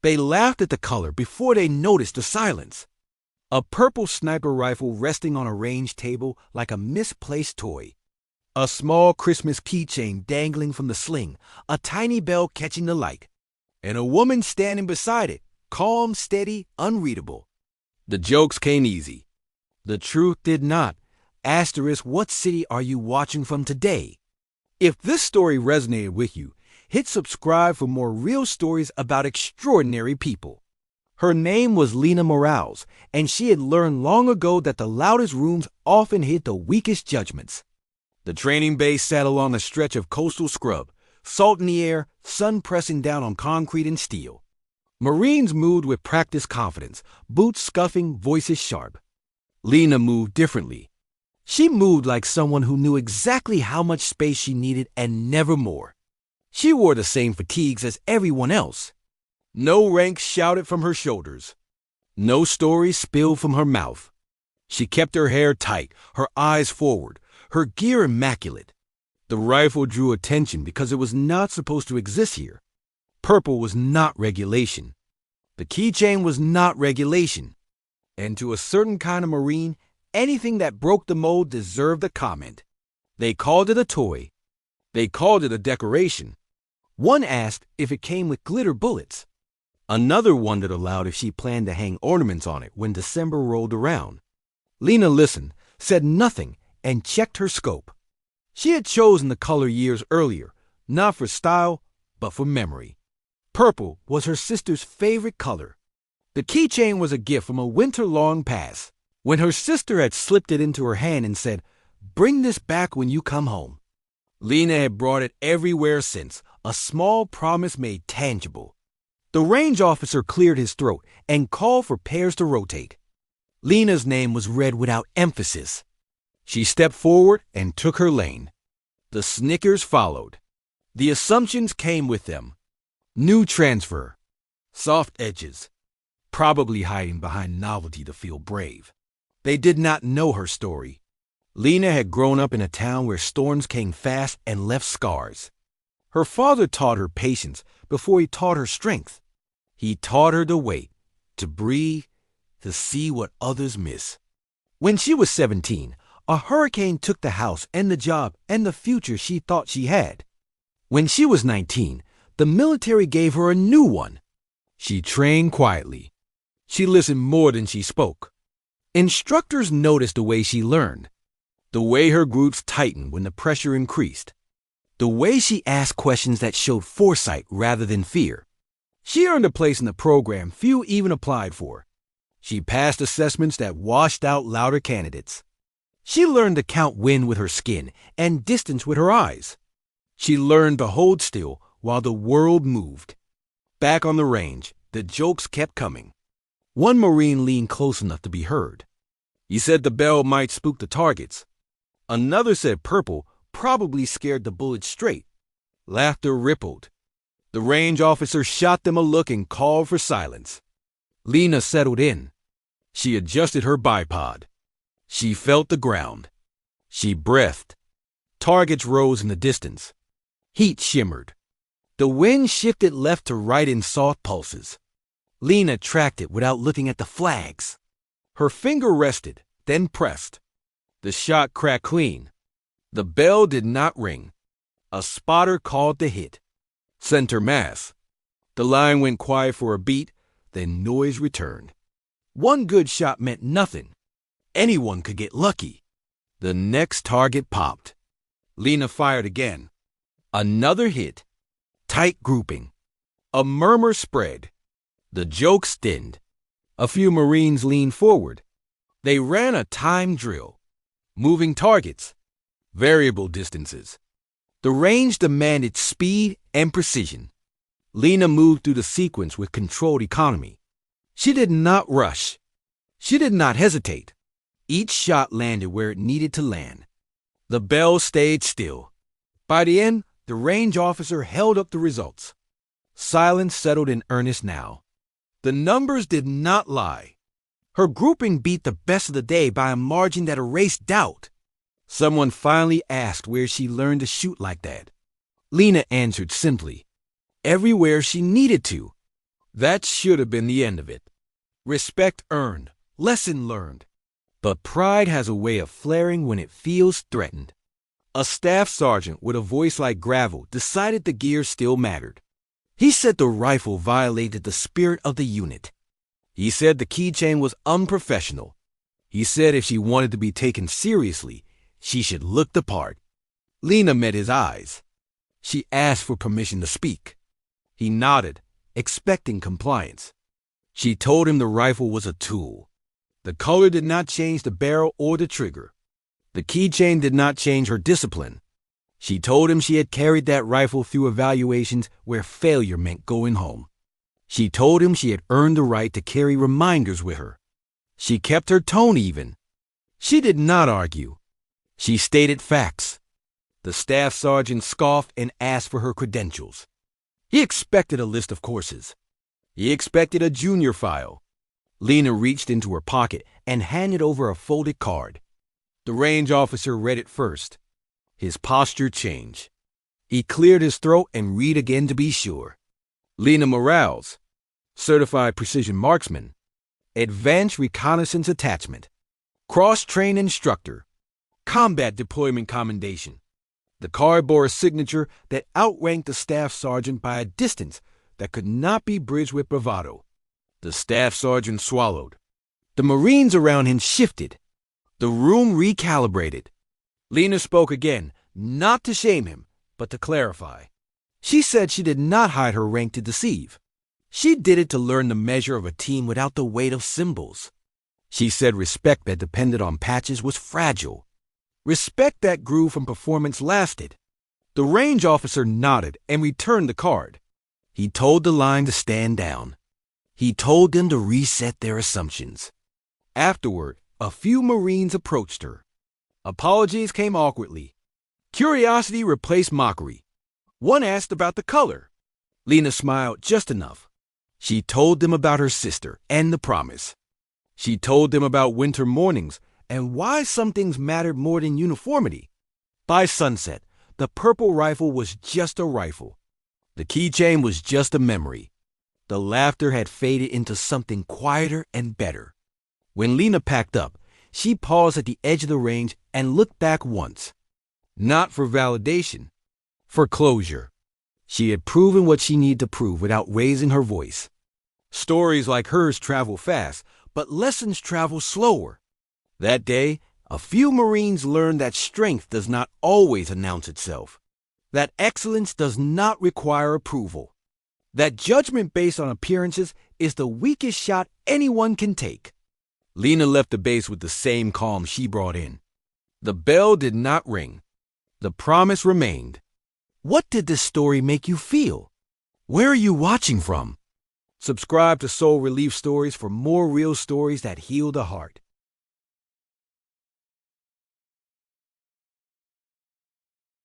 They laughed at the color before they noticed the silence. A purple sniper rifle resting on a range table like a misplaced toy. A small Christmas keychain dangling from the sling, a tiny bell catching the light, and a woman standing beside it, calm, steady, unreadable. The jokes came easy. The truth did not. Asterisk, what city are you watching from today? If this story resonated with you, hit subscribe for more real stories about extraordinary people. Her name was Lena Morales, and she had learned long ago that the loudest rooms often hid the weakest judgments. The training base sat along a stretch of coastal scrub, salt in the air, sun pressing down on concrete and steel. Marines moved with practiced confidence, boots scuffing, voices sharp. Lena moved differently. She moved like someone who knew exactly how much space she needed and never more. She wore the same fatigues as everyone else. No rank shouted from her shoulders. No stories spilled from her mouth. She kept her hair tight, her eyes forward, her gear immaculate. The rifle drew attention because it was not supposed to exist here. Purple was not regulation. The keychain was not regulation. And to a certain kind of Marine, anything that broke the mold deserved a comment. They called it a toy. They called it a decoration. One asked if it came with glitter bullets. Another wondered aloud if she planned to hang ornaments on it when December rolled around. Lena listened, said nothing, and checked her scope. She had chosen the color years earlier, not for style, but for memory. Purple was her sister's favorite color. The keychain was a gift from a winter long past, when her sister had slipped it into her hand and said, "Bring this back when you come home." Lena had brought it everywhere since, a small promise made tangible. The range officer cleared his throat and called for pairs to rotate. Lena's name was read without emphasis. She stepped forward and took her lane. The snickers followed. The assumptions came with them. New transfer. Soft edges. Probably hiding behind novelty to feel brave. They did not know her story. Lena had grown up in a town where storms came fast and left scars. Her father taught her patience before he taught her strength. He taught her to wait, to breathe, to see what others miss. When she was 17, a hurricane took the house and the job and the future she thought she had. When she was 19, the military gave her a new one. She trained quietly. She listened more than she spoke. Instructors noticed the way she learned, the way her groups tightened when the pressure increased, the way she asked questions that showed foresight rather than fear. She earned a place in the program few even applied for. She passed assessments that washed out louder candidates. She learned to count wind with her skin and distance with her eyes. She learned to hold still while the world moved. Back on the range, the jokes kept coming. One Marine leaned close enough to be heard. He said the bell might spook the targets. Another said purple probably scared the bullets straight. Laughter rippled. The range officer shot them a look and called for silence. Lena settled in. She adjusted her bipod. She felt the ground. She breathed. Targets rose in the distance. Heat shimmered. The wind shifted left to right in soft pulses. Lena tracked it without looking at the flags. Her finger rested, then pressed. The shot cracked clean. The bell did not ring. A spotter called the hit. Center mass. The line went quiet for a beat, then noise returned. One good shot meant nothing. Anyone could get lucky. The next target popped. Lena fired again. Another hit. Tight grouping. A murmur spread. The jokes thinned. A few Marines leaned forward. They ran a time drill. Moving targets. Variable distances. The range demanded speed and precision. Lena moved through the sequence with controlled economy. She did not rush. She did not hesitate. Each shot landed where it needed to land. The bell stayed still. By the end, the range officer held up the results. Silence settled in earnest now. The numbers did not lie. Her grouping beat the best of the day by a margin that erased doubt. Someone finally asked where she learned to shoot like that. Lena answered simply, everywhere she needed to. That should have been the end of it. Respect earned, lesson learned. But pride has a way of flaring when it feels threatened. A staff sergeant with a voice like gravel decided the gear still mattered. He said the rifle violated the spirit of the unit. He said the keychain was unprofessional. He said if she wanted to be taken seriously, she should look the part. Lena met his eyes. She asked for permission to speak. He nodded, expecting compliance. She told him the rifle was a tool. The color did not change the barrel or the trigger. The keychain did not change her discipline. She told him she had carried that rifle through evaluations where failure meant going home. She told him she had earned the right to carry reminders with her. She kept her tone even. She did not argue. She stated facts. The staff sergeant scoffed and asked for her credentials. He expected a list of courses. He expected a junior file. Lena reached into her pocket and handed over a folded card. The range officer read it first. His posture changed. He cleared his throat and read again to be sure. Lena Morales, Certified Precision Marksman, Advanced Reconnaissance Attachment, Cross-Trained Instructor, Combat Deployment Commendation. The card bore a signature that outranked the staff sergeant by a distance that could not be bridged with bravado. The staff sergeant swallowed. The Marines around him shifted. The room recalibrated. Lena spoke again, not to shame him, but to clarify. She said she did not hide her rank to deceive. She did it to learn the measure of a team without the weight of symbols. She said respect that depended on patches was fragile. Respect that grew from performance lasted. The range officer nodded and returned the card. He told the line to stand down. He told them to reset their assumptions. Afterward, a few Marines approached her. Apologies came awkwardly. Curiosity replaced mockery. One asked about the color. Lena smiled just enough. She told them about her sister and the promise. She told them about winter mornings and why some things mattered more than uniformity. By sunset, the purple rifle was just a rifle. The keychain was just a memory. The laughter had faded into something quieter and better. When Lena packed up, she paused at the edge of the range and looked back once. Not for validation, for closure. She had proven what she needed to prove without raising her voice. Stories like hers travel fast, but lessons travel slower. That day, a few Marines learned that strength does not always announce itself, that excellence does not require approval, that judgment based on appearances is the weakest shot anyone can take. Lena left the base with the same calm she brought in. The bell did not ring. The promise remained. What did this story make you feel? Where are you watching from? Subscribe to Soul Relief Stories for more real stories that heal the heart.